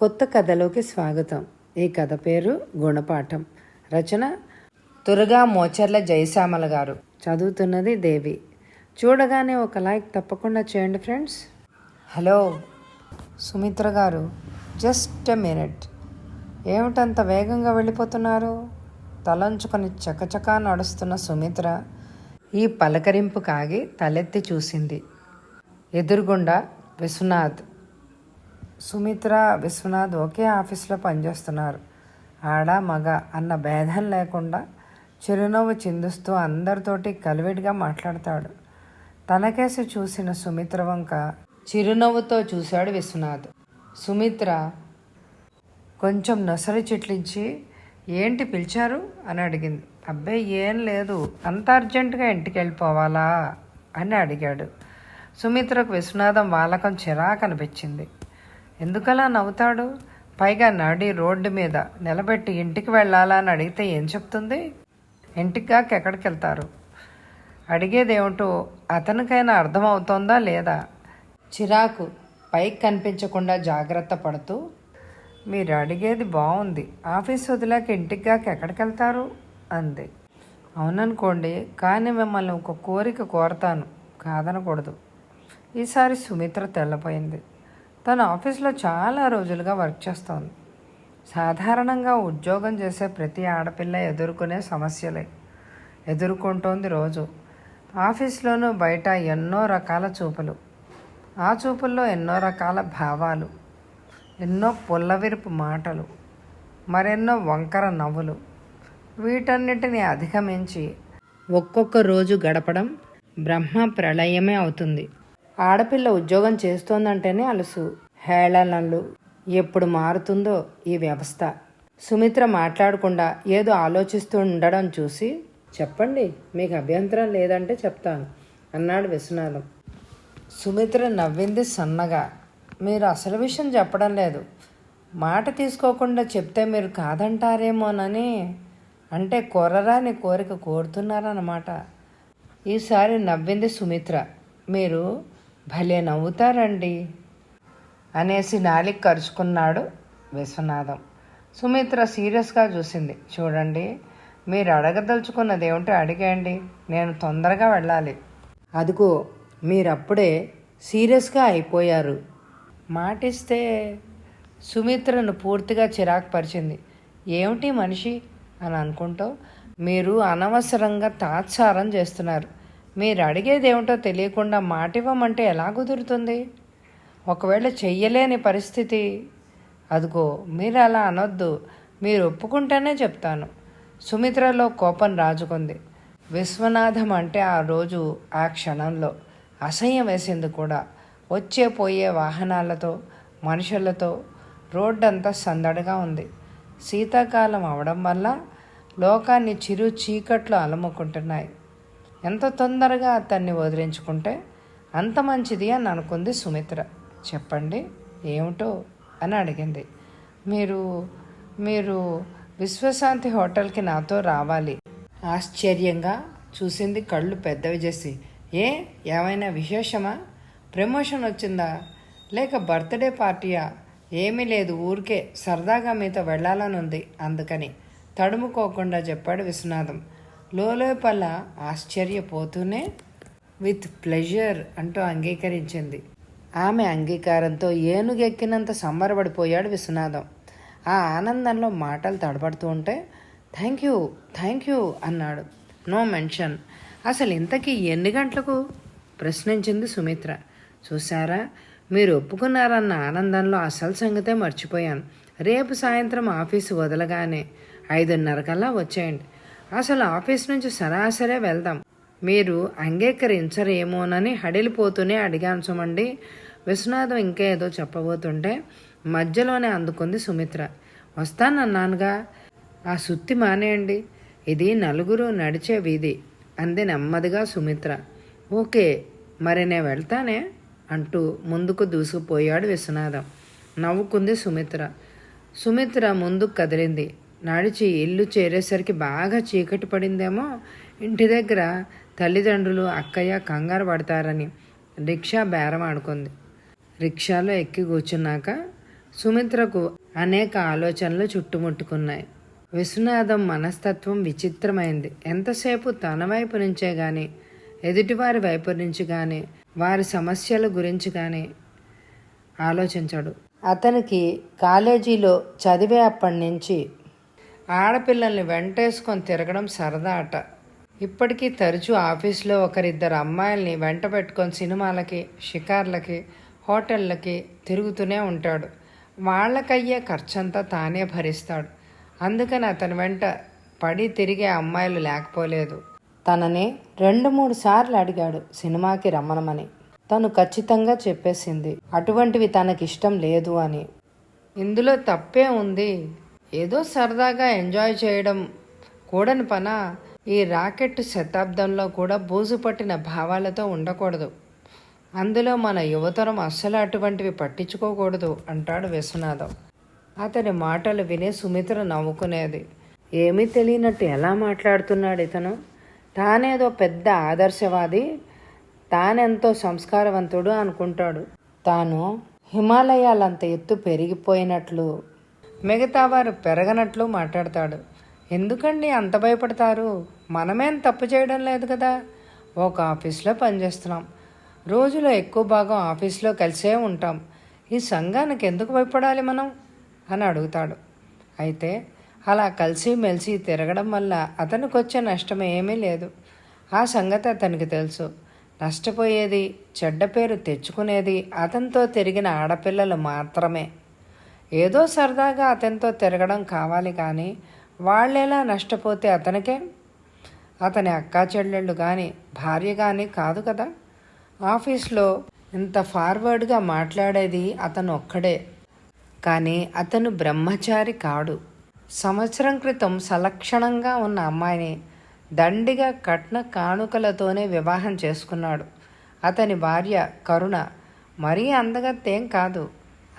కొత్త కథలోకి స్వాగతం. ఈ కథ పేరు గుణపాఠం. రచన తురగా మోచర్ల జయశ్యామల గారు. చదువుతున్నది దేవి. చూడగానే ఒక లైక్ తప్పకుండా చేయండి ఫ్రెండ్స్. హలో సుమిత్ర గారు, జస్ట్ ఎ మినిట్. ఏమిటంత వేగంగా వెళ్ళిపోతున్నారు? తలంచుకొని చకచకా నడుస్తున్న సుమిత్ర ఈ పలకరింపు కాగి తలెత్తి చూసింది. ఎదురుగుండా విశ్వనాథ్. సుమిత్ర, విశ్వనాథ్ ఒకే ఆఫీస్లో పనిచేస్తున్నారు. ఆడ మగ అన్న భేదం లేకుండా చిరునవ్వు చిందుస్తూ అందరితోటి కలివిడిగా మాట్లాడతాడు. తనకేసి చూసిన సుమిత్ర వంక చిరునవ్వుతో చూశాడు విశ్వనాథ్. సుమిత్ర కొంచెం నొసరి చిట్లించి, ఏంటి పిలిచారు అని అడిగింది. అబ్బాయి ఏం లేదు, అంత అర్జెంటుగా ఇంటికి వెళ్ళిపోవాలా అని అడిగాడు. సుమిత్రకు విశ్వనాథం వాలకం చిరాకు అనిపించింది. ఎందుకలా నవ్వుతాడు? పైగా నడి రోడ్డు మీద నిలబెట్టి ఇంటికి వెళ్ళాలా అని అడిగితే ఏం చెప్తుంది? ఇంటికి కాక ఎక్కడికి వెళ్తారు? అడిగేదేమిటో అతనికైనా అర్థమవుతోందా లేదా? చిరాకు పైకి కనిపించకుండా జాగ్రత్త పడుతూ, మీరు అడిగేది బాగుంది, ఆఫీస్ వదిలాక ఇంటికి కాక ఎక్కడికి వెళ్తారు అంది. అవుననుకోండి, కానీ మిమ్మల్ని ఒక కోరిక కోరతాను, కాదనకూడదు. ఈసారి సుమిత్ర తెల్లపోయింది. తను ఆఫీస్లో చాలా రోజులుగా వర్క్ చేస్తోంది. సాధారణంగా ఉద్యోగం చేసే ప్రతి ఆడపిల్ల ఎదుర్కొనే సమస్యలే ఎదుర్కొంటోంది రోజు. ఆఫీస్లోనూ బయట ఎన్నో రకాల చూపులు, ఆ చూపుల్లో ఎన్నో రకాల భావాలు, ఎన్నో పుల్లవిరుపు మాటలు, మరెన్నో వంకర నవ్వులు. వీటన్నిటిని అధిగమించి ఒక్కొక్క రోజు గడపడం బ్రహ్మ ప్రళయమే అవుతుంది. ఆడపిల్ల ఉద్యోగం చేస్తోందంటేనే అలుసు, హేళనలు. ఎప్పుడు మారుతుందో ఈ వ్యవస్థ? సుమిత్ర మాట్లాడకుండా ఏదో ఆలోచిస్తూ ఉండడం చూసి, చెప్పండి, మీకు అభ్యంతరం లేదంటే చెప్తాను అన్నాడు విశ్వనాథం. సుమిత్ర నవ్వింది సన్నగా. మీరు అసలు విషయం చెప్పడం లేదు. మాట తీసుకోకుండా చెప్తే మీరు కాదంటారేమోనని. అంటే కోరరాని కోరిక కోరుతున్నారన్నమాట. ఈసారి నవ్వింది సుమిత్ర. మీరు భలే నవ్వుతారండి అనేసి నాలిక కరుచుకున్నాడు విశ్వనాథం. సుమిత్ర సీరియస్గా చూసింది. చూడండి, మీరు అడగదలుచుకున్నది ఏమిటో అడిగేయండి, నేను తొందరగా వెళ్ళాలి. అదిగో మీరప్పుడే సీరియస్గా అయిపోయారు. మాటిస్తే సుమిత్రను పూర్తిగా చిరాకు పరిచింది. ఏమిటి మనిషి అని అనుకుంటూ, మీరు అనవసరంగా తాత్సారం చేస్తున్నారు. మీరు అడిగేది ఏమిటో తెలియకుండా మాటివ్వమంటే ఎలా కుదురుతుంది? ఒకవేళ చెయ్యలేని పరిస్థితి, అదిగో మీరు అలా అనొద్దు, మీరు ఒప్పుకుంటేనే చెప్తాను. సుమిత్రలో కోపం రాజుకుంది. విశ్వనాథం అంటే ఆ రోజు ఆ క్షణంలో అసహ్యం వేసింది కూడా. వచ్చే పోయే వాహనాలతో, మనుషులతో రోడ్డంతా సందడిగా ఉంది. శీతాకాలం అవడం వల్ల లోకాన్ని చిరు చీకట్లు అలముకుంటున్నాయి. ఎంత తొందరగా అతన్ని వదిలించుకుంటే అంత మంచిది అని అనుకుంది సుమిత్ర. చెప్పండి ఏమిటో అని అడిగింది. మీరు విశ్వశాంతి హోటల్కి నాతో రావాలి. ఆశ్చర్యంగా చూసింది కళ్ళు పెద్దవి చేసి. ఏమైనా విశేషమా? ప్రమోషన్ వచ్చిందా? లేక బర్త్డే పార్టీయా? ఏమీ లేదు, ఊరికే సరదాగా మీతో వెళ్ళాలని ఉంది, అందుకని తడుముకోకుండా చెప్పాడు విశ్వనాథం. లోపల ఆశ్చర్యపోతూనే విత్ ప్లెజర్ అంటూ అంగీకరించింది. ఆమె అంగీకారంతో ఏనుగెక్కినంత సంబరపడిపోయాడు విశ్వనాథం. ఆ ఆనందంలో మాటలు తడబడుతూ ఉంటే, థ్యాంక్ యూ అన్నాడు. No mention. అసలు ఇంతకీ ఎన్ని గంటలకు ప్రశ్నించింది సుమిత్ర. చూసారా, మీరు ఒప్పుకున్నారన్న ఆనందంలో అసలు సంగతే మర్చిపోయాను. రేపు సాయంత్రం ఆఫీసు వదలగానే 5:30 కల్లా వచ్చేయండి. అసలు ఆఫీస్ నుంచి సరాసరే వెళ్దాం. మీరు అంగీకరించరేమోనని హడిలిపోతూనే అడిగాను సుమండి. విశ్వనాథం ఇంకా ఏదో చెప్పబోతుంటే మధ్యలోనే అందుకుంది సుమిత్ర. వస్తానన్నానుగా, ఆ సుత్తి మానేయండి, ఇది నలుగురు నడిచే వీధి అంది నెమ్మదిగా సుమిత్ర. ఓకే, మరి నేను వెళ్తానే అంటూ ముందుకు దూసుకుపోయాడు విశ్వనాథం. నవ్వుకుంది సుమిత్ర. సుమిత్ర ముందుకు కదిలింది. నడిచి ఇల్లు చేరేసరికి బాగా చీకటి పడిందేమో. ఇంటి దగ్గర తల్లిదండ్రులు, అక్కయ్య కంగారు పడతారని రిక్షా బేరం ఆడుకుంది. రిక్షాలో ఎక్కి కూర్చున్నాక సుమిత్రకు అనేక ఆలోచనలు చుట్టుముట్టుకున్నాయి. విశ్వనాథం మనస్తత్వం విచిత్రమైంది. ఎంతసేపు తన వైపు నుంచే గాని, ఎదుటివారి వైపు నుంచి కానీ, వారి సమస్యల గురించి కానీ ఆలోచించాడు. అతనికి కాలేజీలో చదివే అప్పటి నుంచి ఆడపిల్లల్ని వెంటేసుకొని తిరగడం సరదా అట. ఇప్పటికీ తరచూ ఆఫీస్లో ఒకరిద్దరు అమ్మాయిల్ని వెంట పెట్టుకొని సినిమాలకి, షికార్లకి, హోటళ్ళకి తిరుగుతూనే ఉంటాడు. వాళ్ళకయ్యే ఖర్చంతా తానే భరిస్తాడు. అందుకని అతని వెంట పడి తిరిగే అమ్మాయిలు లేకపోలేదు. తనని 2-3 సార్లు అడిగాడు సినిమాకి రమ్మనమని. తను ఖచ్చితంగా చెప్పేసింది అటువంటివి తనకిష్టం లేదు అని. ఇందులో తప్పే ఉంది? ఏదో సరదాగా ఎంజాయ్ చేయడం కూడని పనా? ఈ రాకెట్ శతాబ్దంలో కూడా బూజు పట్టిన భావాలతో ఉండకూడదు. అందులో మన యువతరం అస్సలు అటువంటివి పట్టించుకోకూడదు అంటాడు విశ్వనాథం. అతని మాటలు విని సుమిత్ర నవ్వుకునేది. ఏమీ తెలియనట్టు ఎలా మాట్లాడుతున్నాడు ఇతను? తానేదో పెద్ద ఆదర్శవాది, తానెంతో సంస్కారవంతుడు అనుకుంటాడు. తాను హిమాలయాలంత ఎత్తు పెరిగిపోయినట్లు, మిగతా వారు పెరగనట్లు మాట్లాడతాడు. ఎందుకండి అంత భయపడతారు? మనమేం తప్పు చేయడం లేదు కదా. ఒక ఆఫీస్లో పనిచేస్తున్నాం, రోజులో ఎక్కువ భాగం ఆఫీస్లో కలిసే ఉంటాం. ఈ సంఘానికి ఎందుకు భయపడాలి మనం అని అడుగుతాడు. అయితే అలా కలిసి మెలిసి తిరగడం వల్ల అతనికి వచ్చే నష్టం ఏమీ లేదు. ఆ సంగతి అతనికి తెలుసు. నష్టపోయేది, చెడ్డ పేరు తెచ్చుకునేది అతనితో తిరిగిన ఆడపిల్లలు మాత్రమే. ఏదో సరదాగా అతనితో తిరగడం కావాలి కానీ వాళ్ళెలా నష్టపోతే అతనికే? అతని అక్కా చెల్లెళ్ళు కానీ భార్య కానీ కాదు కదా. ఆఫీస్లో ఇంత ఫార్వర్డ్గా మాట్లాడేది అతను ఒక్కడే. కానీ అతను బ్రహ్మచారి కాడు. సంవత్సరం క్రితం సలక్షణంగా ఉన్న అమ్మాయిని దండిగా కట్న కానుకలతోనే వివాహం చేసుకున్నాడు. అతని భార్య కరుణ మరీ అందగత్తేం కాదు,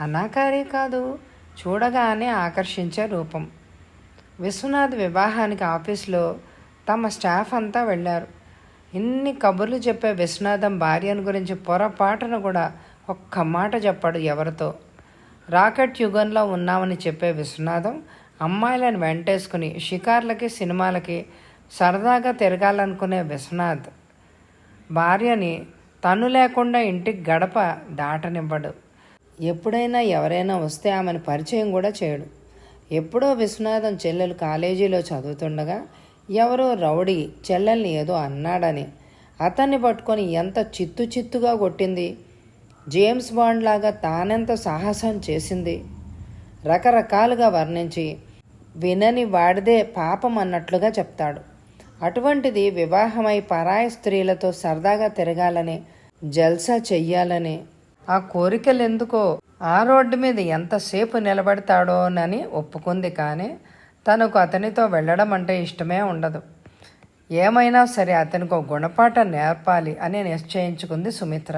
అనాకారి కాదు, చూడగానే ఆకర్షించే రూపం. విశ్వనాథ్ వివాహానికి ఆఫీస్లో తమ స్టాఫ్ అంతా వెళ్ళారు. ఇన్ని కబుర్లు చెప్పే విశ్వనాథం భార్యను గురించి పొరపాటును కూడా ఒక్క మాట చెప్పాడు ఎవరితో. రాకెట్ యుగంలో ఉన్నామని చెప్పే విశ్వనాథం అమ్మాయిలను వెంటేసుకుని షికార్లకి, సినిమాలకి సరదాగా తిరగాలనుకునే విశ్వనాథ్ భార్యని తను లేకుండా ఇంటికి గడప దాటనివ్వడు. ఎప్పుడైనా ఎవరైనా వస్తే ఆమెను పరిచయం కూడా చేయడు. ఎప్పుడో విశ్వనాథం చెల్లెలు కాలేజీలో చదువుతుండగా ఎవరో రౌడీ చెల్లెల్ని ఏదో అన్నాడని అతన్ని పట్టుకొని ఎంత చిత్తుగా కొట్టింది. జేమ్స్ బాండ్ లాగా తానెంత సాహసం చేసింది. రకరకాలుగా వర్ణించి వినని వాడిదే పాపం అన్నట్లుగా చెప్తాడు. అటువంటిది వివాహమై పరాయి స్త్రీలతో సరదాగా తిరగాలని, జల్సా చెయ్యాలని ఆ కోరికలెందుకో ఆ రోడ్డు మీద ఎంతసేపు నిలబడతాడోనని ఒప్పుకుంది. కానీ తనకు అతనితో వెళ్ళడం అంటే ఇష్టమే ఉండదు. ఏమైనా సరే అతనికి ఒక గుణపాఠం నేర్పాలి అని నిశ్చయించుకుంది సుమిత్ర.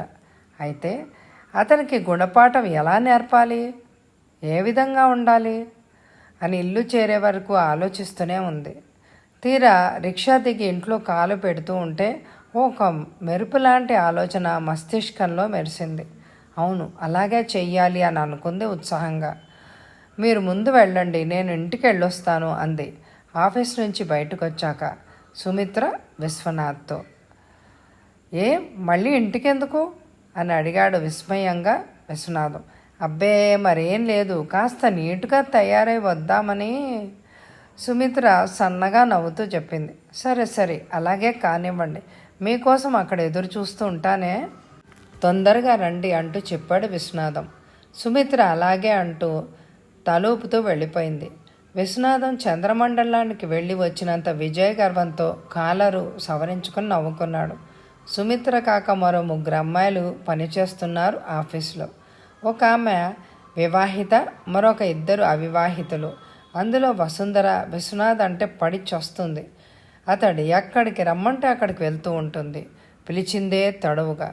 అయితే అతనికి గుణపాఠం ఎలా నేర్పాలి, ఏ విధంగా ఉండాలి అని ఇల్లు చేరే వరకు ఆలోచిస్తూనే ఉంది. తీరా రిక్షా దిగి ఇంట్లో కాలు పెడుతూ ఉంటే ఒక మెరుపు లాంటి ఆలోచన మస్తిష్కంలో మెరిసింది. అవును, అలాగే చెయ్యాలి అని అనుకుంది ఉత్సాహంగా. మీరు ముందు వెళ్ళండి, నేను ఇంటికి వెళ్ళొస్తాను అంది ఆఫీస్ నుంచి బయటకు వచ్చాక సుమిత్ర విశ్వనాథ్తో. మళ్ళీ ఇంటికెందుకు అని అడిగాడు విస్మయంగా విశ్వనాథం. అబ్బే మరేం లేదు, కాస్త నీటుగా తయారై వద్దామని సుమిత్ర సన్నగా నవ్వుతూ చెప్పింది. సరే అలాగే కానివ్వండి, మీకోసం అక్కడ ఎదురు చూస్తూ ఉంటానే, తొందరగా రండి అంటూ చెప్పాడు విశ్వనాథం. సుమిత్ర అలాగే అంటూ తలూపుతూ వెళ్ళిపోయింది. విశ్వనాథం చంద్రమండలానికి వెళ్ళి వచ్చినంత విజయ గర్వంతో కాలరు సవరించుకొని నవ్వుకున్నాడు. సుమిత్ర కాక మరో 3 అమ్మాయిలు పనిచేస్తున్నారు ఆఫీస్లో. ఒక ఆమె వివాహిత, మరొక 2 అవివాహితులు. అందులో వసుంధర విశ్వనాథ్ అంటే పడి చస్తుంది. అతడు ఎక్కడికి రమ్మంటే అక్కడికి వెళ్తూ ఉంటుంది, పిలిచిందే తడవుగా.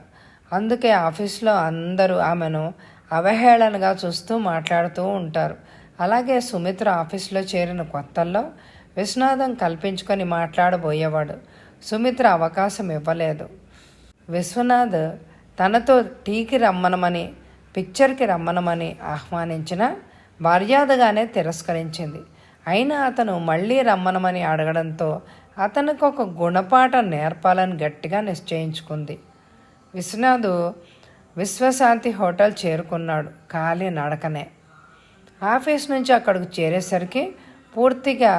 అందుకే ఆఫీస్లో అందరూ ఆమెను అవహేళనగా చూస్తూ మాట్లాడుతూ ఉంటారు. అలాగే సుమిత్ర ఆఫీస్లో చేరిన కొత్తల్లో విశ్వనాథం కల్పించుకొని మాట్లాడబోయేవాడు. సుమిత్ర అవకాశం ఇవ్వలేదు. విశ్వనాథ్ తనతో టీకి రమ్మనమని పిక్చర్కి రమ్మనమని ఆహ్వానించిన మర్యాదగానే తిరస్కరించింది. అయినా అతను మళ్ళీ రమ్మనమని అడగడంతో అతనికి ఒక గుణపాఠం నేర్పాలని గట్టిగా నిశ్చయించుకుంది. విశ్వనాథ్ విశ్వశాంతి హోటల్ చేరుకున్నాడు ఖాళీ నడకనే. ఆఫీస్ నుంచి అక్కడికి చేరేసరికి పూర్తిగా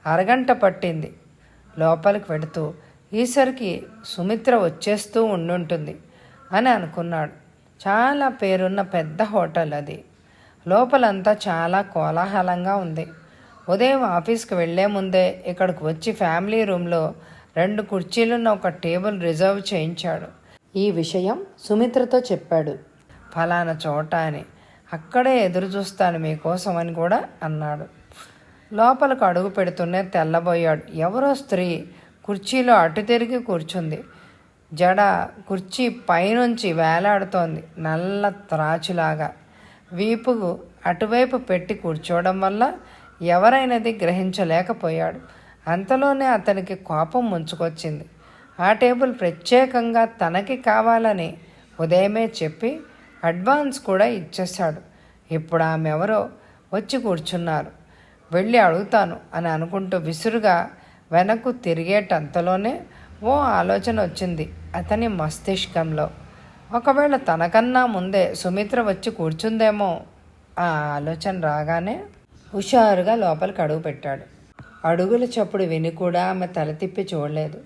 అరగంట పట్టింది. లోపలికి వెడుతూ ఈసరికి సుమిత్ర వచ్చేస్తూ ఉండుంటుంది అని అనుకున్నాడు. చాలా పేరున్న పెద్ద హోటల్ అది. లోపలంతా చాలా కోలాహలంగా ఉంది. ఉదయం ఆఫీస్కి వెళ్లే ముందే ఇక్కడికి వచ్చి ఫ్యామిలీ రూమ్లో 2 కుర్చీలున్న ఒక టేబుల్ రిజర్వ్ చేయించాడు. ఈ విషయం సుమిత్రతో చెప్పాడు. ఫలానా చోట అని, అక్కడే ఎదురు చూస్తాను మీకోసం అని కూడా అన్నాడు. లోపలికి అడుగు పెడుతూనే తెల్లబోయాడు. ఎవరో స్త్రీ కుర్చీలో అటు తిరిగి కూర్చుంది. జడ కుర్చీ పైనుంచి వేలాడుతోంది నల్ల త్రాచులాగా. వీపుకు అటువైపు పెట్టి కూర్చోవడం వల్ల ఎవరైనది గ్రహించలేకపోయాడు. అంతలోనే అతనికి కోపం ముంచుకొచ్చింది. ఆ టేబుల్ ప్రత్యేకంగా తనకి కావాలని ఉదయమే చెప్పి అడ్వాన్స్ కూడా ఇచ్చేశాడు. ఇప్పుడు ఆమె ఎవరో వచ్చి కూర్చున్నారు, వెళ్ళి అడుగుతాను అని అనుకుంటూ విసురుగా వెనక్కు తిరిగేటంతలోనే ఓ ఆలోచన వచ్చింది అతని మస్తిష్కంలో. ఒకవేళ తనకన్నా ముందే సుమిత్ర వచ్చి కూర్చుందేమో. ఆ ఆలోచన రాగానే హుషారుగా లోపలికి అడుగు పెట్టాడు. అడుగుల చప్పుడు విని కూడా ఆమె తల తిప్పి చూడలేదు.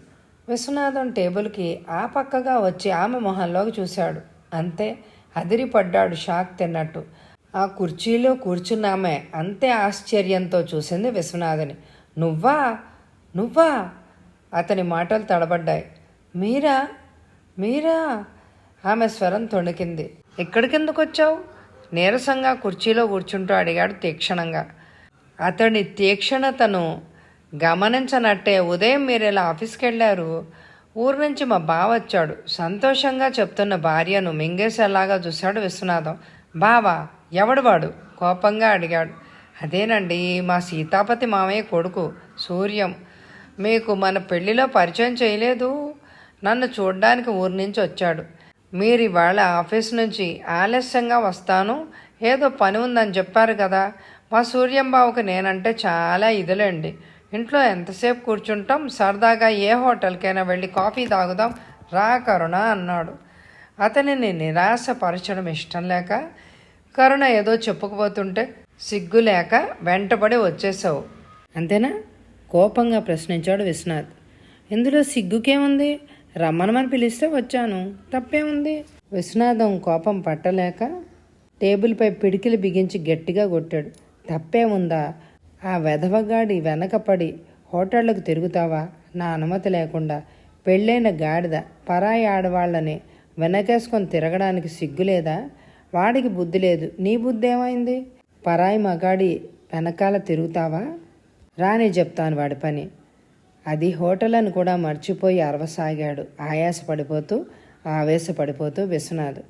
విశ్వనాథం టేబుల్కి ఆ పక్కగా వచ్చి ఆమె మొహంలోకి చూశాడు. అంతే, అదిరిపడ్డాడు షాక్ తిన్నట్టు. ఆ కుర్చీలో కూర్చున్నామే అంతే ఆశ్చర్యంతో చూసింది విశ్వనాథని. నువ్వా నువ్వా అతని మాటలు తడబడ్డాయి. మీరా మీరా ఆమె స్వరం తొణికింది. ఎక్కడికెందుకు వచ్చావు? నీరసంగా కుర్చీలో కూర్చుంటూ అడిగాడు తీక్షణంగా. అతడి తీక్షణతను గమనించనట్టే ఉదయం మీరు ఇలా ఆఫీస్కి వెళ్ళారు, ఊరు నుంచి మా బావ వచ్చాడు సంతోషంగా చెప్తున్న భార్యను మింగేసేలాగా చూశాడు విశ్వనాథం. బావా? ఎవడు? కోపంగా అడిగాడు. అదేనండి, మా సీతాపతి మామయ్య కొడుకు సూర్యం. మీకు మన పెళ్లిలో పరిచయం చేయలేదు. నన్ను చూడ్డానికి ఊరి నుంచి వచ్చాడు. మీరు ఇవాళ ఆఫీస్ నుంచి ఆలస్యంగా వస్తాను, ఏదో పని ఉందని చెప్పారు కదా. మా సూర్యం బావకు నేనంటే చాలా ఇదిలేండి. ఇంట్లో ఎంతసేపు కూర్చుంటాం, సరదాగా ఏ హోటల్కైనా వెళ్ళి కాఫీ తాగుదాం రా కరుణ అన్నాడు. అతనిని నిరాశపరచడం ఇష్టం లేక కరుణ ఏదో చెప్పుకుపోతుంటే సిగ్గు లేక వెంటబడి వచ్చేసావు అంతేనా? కోపంగా ప్రశ్నించాడు విశ్వనాథ్. ఇందులో సిగ్గుకేముంది? రమ్మనమని పిలిస్తే వచ్చాను, తప్పేముంది? విశ్వనాథం కోపం పట్టలేక టేబుల్పై పిడికిలు బిగించి గట్టిగా కొట్టాడు. తప్పేముందా? ఆ వెధవగాడి వెనకపడి హోటళ్లకు తిరుగుతావా నా అనుమతి లేకుండా? పెళ్ళైన గాడిద పరాయి ఆడవాళ్ళని వెనకేసుకొని తిరగడానికి సిగ్గులేదా? వాడికి బుద్ధి లేదు, నీ బుద్ధి ఏమైంది? పరాయి మగాడి వెనకాల తిరుగుతావా? రాని చెప్తాను వాడి పని. అది హోటల్ అని కూడా మర్చిపోయి అరవసాగాడు ఆయాసపడిపోతూ ఆవేశపడిపోతూ విశ్వనాథ్.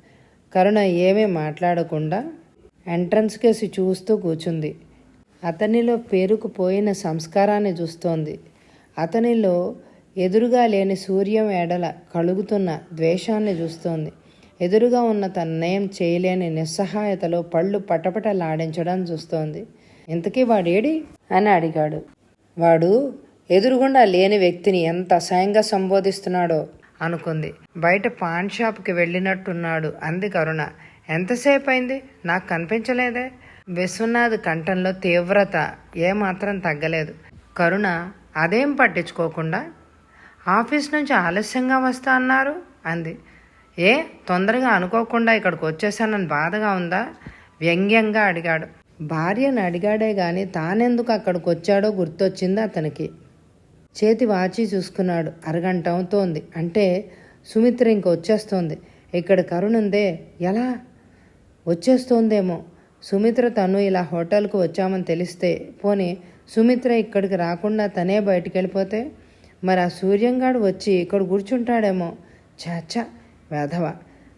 కరుణ ఏమీ మాట్లాడకుండా ఎంట్రన్స్ కేసి చూస్తూ కూర్చుంది. అతనిలో పేరుకుపోయిన సంస్కారాన్ని చూస్తోంది. అతనిలో ఎదురుగా లేని సూర్యం ఎడల కలుగుతున్న ద్వేషాన్ని చూస్తోంది. ఎదురుగా ఉన్న తన్నేం చేయలేని నిస్సహాయతలో పళ్ళు పటపటలాడించడం చూస్తోంది. ఇంతకీ వాడేడి అని అడిగాడు. వాడు ఎదురుగుండా లేని వ్యక్తిని ఎంత అసహ్యంగా సంబోధిస్తున్నాడో అనుకుంది. బయట పాన్ షాప్కి వెళ్ళినట్టున్నాడు అంది కరుణ. ఎంతసేపు అయింది? నాకు కనిపించలేదే. విశ్వనాథ్ కంఠంలో తీవ్రత ఏమాత్రం తగ్గలేదు. కరుణ అదేం పట్టించుకోకుండా ఆఫీస్ నుంచి ఆలస్యంగా వస్తా అన్నారు అంది. ఏ తొందరగా అనుకోకుండా ఇక్కడికి వచ్చేసానని బాధగా ఉందా? వ్యంగ్యంగా అడిగాడు. భార్యను అడిగాడే గాని తానెందుకు అక్కడికి వచ్చాడో గుర్తొచ్చింది అతనికి. చేతి వాచి చూసుకున్నాడు. అరగంట అవుతోంది. అంటే సుమిత్ర ఇంక వచ్చేస్తోంది. ఇక్కడ కరుణుందే, ఎలా వచ్చేస్తోందేమో. సుమిత్ర తను ఇలా హోటల్కు వచ్చామని తెలిస్తే, పోనీ సుమిత్ర ఇక్కడికి రాకుండా తనే బయటికి వెళ్ళిపోతే, మరి ఆ సూర్యంగాడు వచ్చి ఇక్కడ కూర్చుంటాడేమో. చాచా వెధవ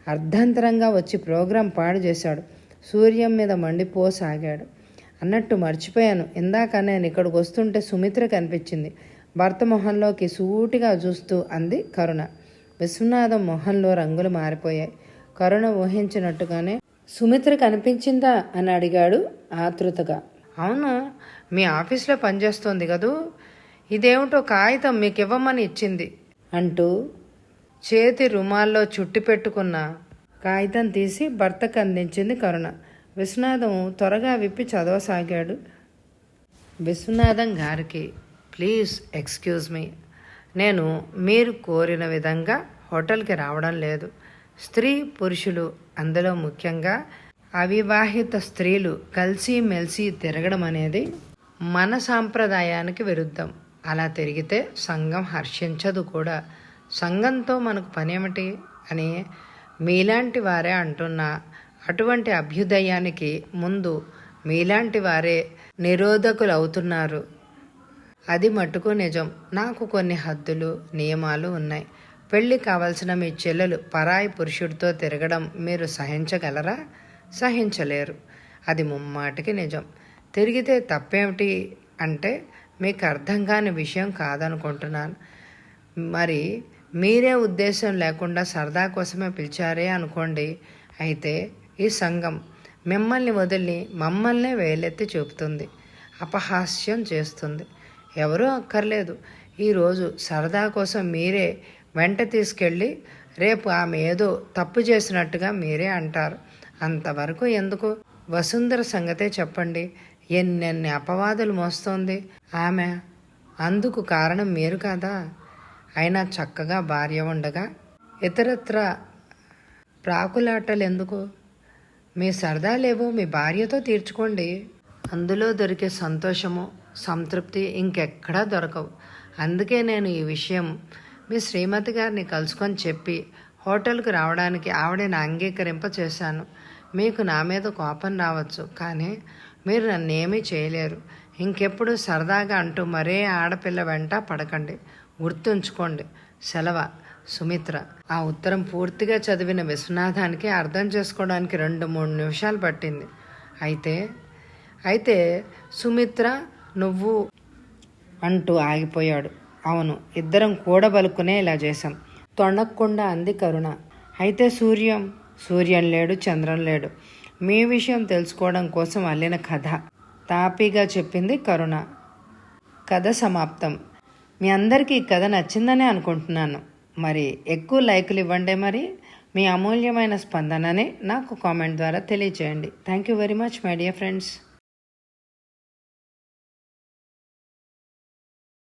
అర్ధంతరంగా వచ్చి ప్రోగ్రాం పాడు చేశాడు. సూర్యం మీద మండిపోసాగాడు. అన్నట్టు మర్చిపోయాను, ఇందాక నేను ఇక్కడికి వస్తుంటే సుమిత్ర కనిపించింది. భర్త మొహంలోకి సూటిగా చూస్తూ అంది కరుణ. విశ్వనాథం మొహంలో రంగులు మారిపోయాయి. కరుణ ఊహించినట్టుగానే సుమిత్ర కనిపించిందా అని అడిగాడు ఆతృతగా. అవును, మీ ఆఫీస్లో పనిచేస్తోంది కదూ, ఇదేమిటో కాగితం మీకు ఇవ్వమని ఇచ్చింది అంటూ చేతి రుమాల్లో చుట్టి పెట్టుకున్న కాగితం తీసి భర్తకు అందించింది కరుణ. విశ్వనాథం త్వరగా విప్పి చదవసాగాడు. విశ్వనాథం గారికి, ప్లీజ్ ఎక్స్క్యూజ్ మీ, నేను మీరు కోరిన విధంగా హోటల్కి రావడం లేదు. స్త్రీ పురుషులు, అందులో ముఖ్యంగా అవివాహిత స్త్రీలు కలిసిమెలిసి తిరగడం అనేది మన సాంప్రదాయానికి విరుద్ధం. అలా తిరిగితే సంఘం హర్షించదు కూడా. సంఘంతో మనకు పనేమిటి అని మీలాంటి వారే అంటున్నా, అటువంటి అభ్యుదయానికి ముందు మీలాంటి వారే నిరోధకులు అవుతున్నారు. అది మట్టుకు నిజం. నాకు కొన్ని హద్దులు, నియమాలు ఉన్నాయి. పెళ్ళి కావలసిన మీ చెల్లెలు పరాయి పురుషుడితో తిరగడం మీరు సహించగలరా? సహించలేరు. అది ముమ్మాటికి నిజం. తిరిగితే తప్పేమిటి అంటే మీకు అర్థం కాని విషయం కాదనుకుంటున్నాను. మరి మీరే ఉద్దేశం లేకుండా సరదా కోసమే పిలిచారే అనుకోండి. అయితే ఈ సంఘం మిమ్మల్ని వదిలి మమ్మల్నే వేలెత్తి చూపుతుంది, అపహాస్యం చేస్తుంది. ఎవరూ అక్కర్లేదు. ఈరోజు సరదా కోసం మీరే వెంట తీసుకెళ్ళి రేపు ఆమె ఏదో తప్పు చేసినట్టుగా మీరే అంటారు. అంతవరకు ఎందుకు? వసుంధర సంగతే చెప్పండి. ఎన్నెన్ని అపవాదులు మోస్తోంది ఆమె. అందుకు కారణం మీరు కాదా? అయినా చక్కగా భార్య ఉండగా ఇతరత్ర ప్రాకులాటలు ఎందుకు? మీ సరదాలేవో మీ భార్యతో తీర్చుకోండి. అందులో దొరికే సంతోషము, సంతృప్తి ఇంకెక్కడా దొరకవు. అందుకే నేను ఈ విషయం మీ శ్రీమతి గారిని కలుసుకొని చెప్పి హోటల్కి రావడానికి ఆవిడని అంగీకరింప చేశాను. మీకు నా మీద కోపం రావచ్చు, కానీ మీరు నన్నేమీ చేయలేరు. ఇంకెప్పుడు సరదాగా అంటూ మరే ఆడపిల్ల వెంట పడకండి. గుర్తుంచుకోండి. సెలవ, సుమిత్ర. ఆ ఉత్తరం పూర్తిగా చదివిన విశ్వనాథానికి అర్థం చేసుకోవడానికి 2-3 నిమిషాలు పట్టింది. అయితే సుమిత్ర, నువ్వు అంటూ ఆగిపోయాడు. అవును, ఇద్దరం కూడబలుకునే ఇలా చేశాం, తొణక్కుండా అంది కరుణ. అయితే సూర్యం లేడు, చంద్రం లేడు. మీ విషయం తెలుసుకోవడం కోసం అల్లిన కథ తాపీగా చెప్పింది కరుణ. కథ సమాప్తం. మీ అందరికీ ఈ కథ నచ్చిందనే అనుకుంటున్నాను. మరి ఎక్కువ లైకులు ఇవ్వండి. మరి మీ అమూల్యమైన స్పందనని నాకు కామెంట్ ద్వారా తెలియచేయండి. Thank you very much my dear friends.